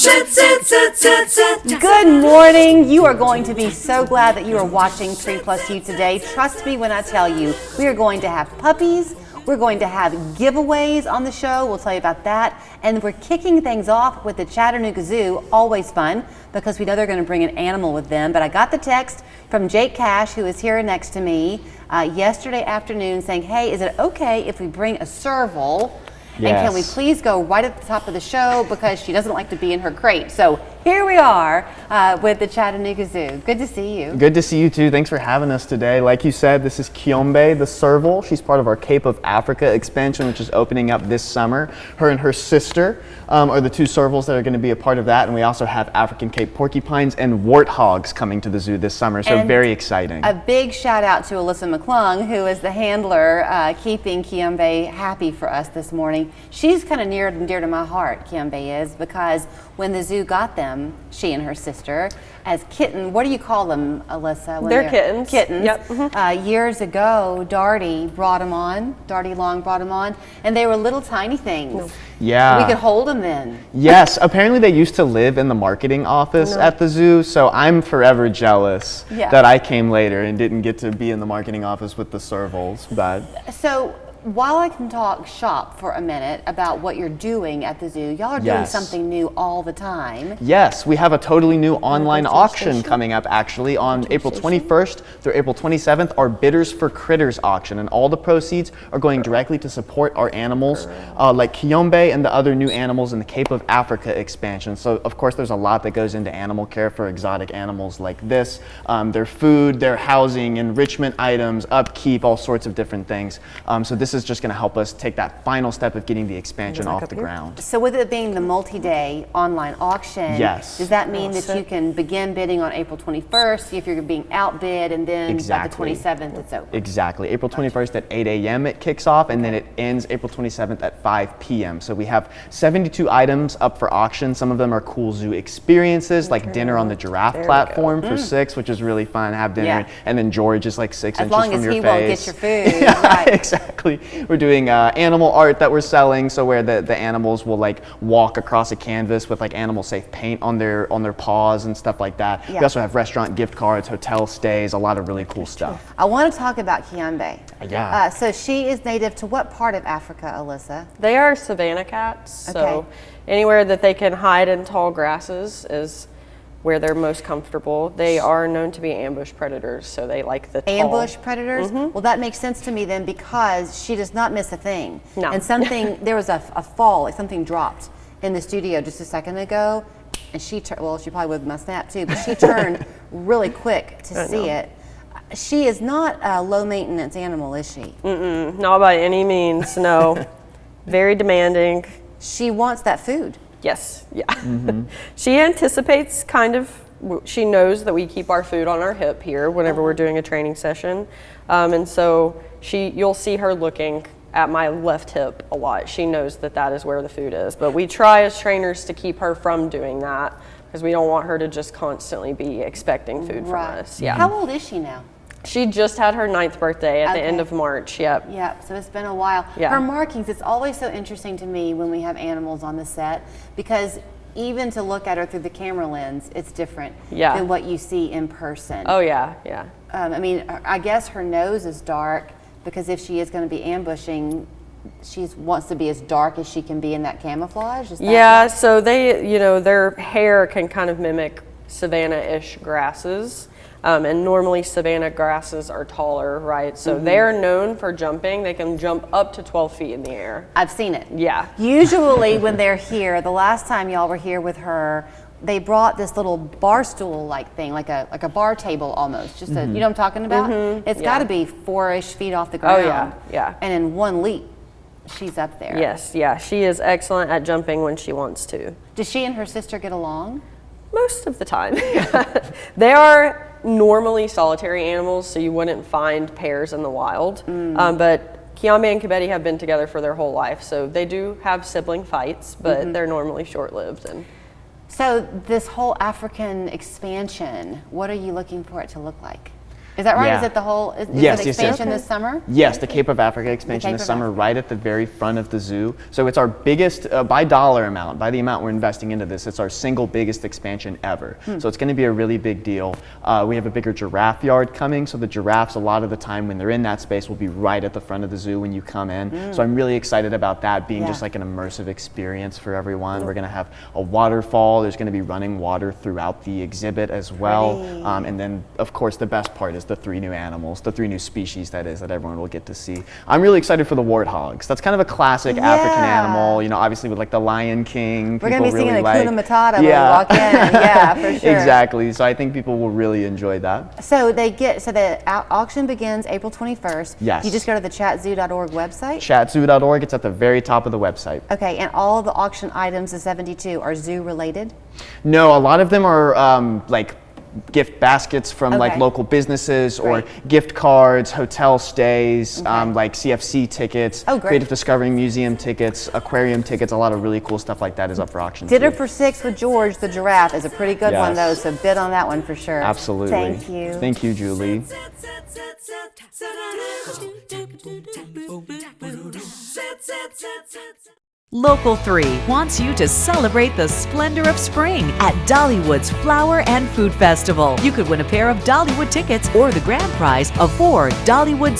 Good morning. You are going to be so glad that you are watching 3+U today. Trust me when I tell you, we are going to have puppies. We're going to have giveaways on the show. We'll tell you about that. And we're kicking things off with the Chattanooga Zoo. Always fun because we know they're going to bring an animal with them. But I got the text from Jake Cash, who is here next to me, yesterday afternoon saying, hey, is it okay if we bring a serval? Yes. And can we please go right at the top of the show because she doesn't like to be in her crate. So here we are with the Chattanooga Zoo. Good to see you. Good to see you too. Thanks for having us today. Like you said, this is Kiombe, the serval. She's part of our Cape of Africa expansion, which is opening up this summer. Her and her sister are the two servals that are going to be a part of that. And we also have African Cape porcupines and warthogs coming to the zoo this summer. So very exciting. A big shout out to Alyssa McClung, who is the handler keeping Kiombe happy for us this morning. She's kind of near and dear to my heart, Kiombe is, because when the zoo got them, she and her sister, as kitten, what do you call them, Alyssa? They're kittens. Kittens. Yep. Mm-hmm. Years ago, Darty Long brought them on, and they were little tiny things. Yeah. We could hold them then. Yes, apparently they used to live in the marketing office at the zoo, so I'm forever jealous that I came later and didn't get to be in the marketing office with the servals. But so, while I can talk shop for a minute about what you're doing at the zoo, y'all are doing something new all the time. Yes, we have a totally new online auction coming up actually on April 21st through April 27th, our Bidders for Critters auction, and all the proceeds are going directly to support our animals like Kiombe and the other new animals in the Cape of Africa expansion. So of course there's a lot that goes into animal care for exotic animals like this, their food, their housing, enrichment items, upkeep, all sorts of different things. So this is just going to help us take that final step of getting the expansion off the ground. So with it being the multi-day online auction, does that mean that you can begin bidding on April 21st, see if you're being outbid, and then by the 27th it's over? Exactly. April 21st at 8 a.m. it kicks off, and then it ends April 27th at 5 p.m. So we have 72 items up for auction. Some of them are cool zoo experiences, like dinner on the giraffe platform for $6, which is really fun. Have dinner, and then George is like 6 inches from your face. As long as he won't get your food. Right. Exactly. We're doing animal art that we're selling, so where the animals will like walk across a canvas with like animal safe paint on their paws and stuff like that. We also have restaurant gift cards, hotel stays, a lot of really cool stuff. I want to talk about Kiombe. So she is native to what part of Africa, Alyssa? They are savanna cats, so anywhere that they can hide in tall grasses is where they're most comfortable. They are known to be ambush predators, so they like the tall. Ambush predators? Well, that makes sense to me then, because she does not miss a thing. No. And there was a fall, like something dropped in the studio just a second ago, and she probably would my snap too, but she turned really quick to see it. She is not a low maintenance animal, is she? Not by any means, no. Very demanding. She wants that food. Yes, She anticipates she knows that we keep our food on our hip here whenever we're doing a training session. And so you'll see her looking at my left hip a lot. She knows that that is where the food is. But we try as trainers to keep her from doing that because we don't want her to just constantly be expecting food from us. Yeah. How old is she now? She just had her 9th birthday at the end of March. Yep, so it's been a while. Her markings, it's always so interesting to me when we have animals on the set, because even to look at her through the camera lens, it's different than what you see in person. Oh yeah. I mean, I guess her nose is dark because if she is going to be ambushing, she wants to be as dark as she can be in that camouflage. Is that so they, their hair can kind of mimic savanna-ish grasses. And normally savanna grasses are taller, right? So they're known for jumping. They can jump up to 12 feet in the air. I've seen it. Yeah. Usually when they're here, the last time y'all were here with her, they brought this little bar stool like thing, like a bar table almost. Just you know what I'm talking about? It's got to be 4-ish feet off the ground. Oh yeah. And in one leap, she's up there. Yes, she is excellent at jumping when she wants to. Does she and her sister get along? Most of the time. They are normally solitary animals, so you wouldn't find pairs in the wild. But Kiombe and Kibeti have been together for their whole life, so they do have sibling fights, but they're normally short-lived. So this whole African expansion, what are you looking for it to look like? Is that right? Yeah. Is it the whole Yes, it yes, expansion yes. this summer? Yes, the Cape of Africa expansion Cape this of summer, Africa. right at the very front of the zoo. So it's our biggest, by dollar amount, by the amount we're investing into this, it's our single biggest expansion ever. So it's going to be a really big deal. We have a bigger giraffe yard coming, so the giraffes, a lot of the time when they're in that space, will be right at the front of the zoo when you come in. So I'm really excited about that being just like an immersive experience for everyone. We're going to have a waterfall. There's going to be running water throughout the exhibit as well. And then, of course, the best part is the 3 new animals, the 3 new species that everyone will get to see. I'm really excited for the warthogs. That's kind of a classic African animal, you know, obviously with like the Lion King. We're going to be really singing like. Hakuna Matata when we walk in. Yeah, for sure. Exactly. So I think people will really enjoy that. So the auction begins April 21st. Yes. You just go to the chatzoo.org website. Chatzoo.org, it's at the very top of the website. Okay, and all of the auction items, the 72, are zoo related? No, a lot of them are like gift baskets from like local businesses or gift cards, hotel stays, like CFC tickets, Creative Discovery Museum tickets, aquarium tickets, a lot of really cool stuff like that is up for auction. Dinner for 6 with George, the giraffe, is a pretty good one though, so bid on that one for sure. Absolutely. Thank you. Thank you, Julie. Local 3 wants you to celebrate the splendor of spring at Dollywood's Flower and Food Festival. You could win a pair of Dollywood tickets or the grand prize of 4 Dollywood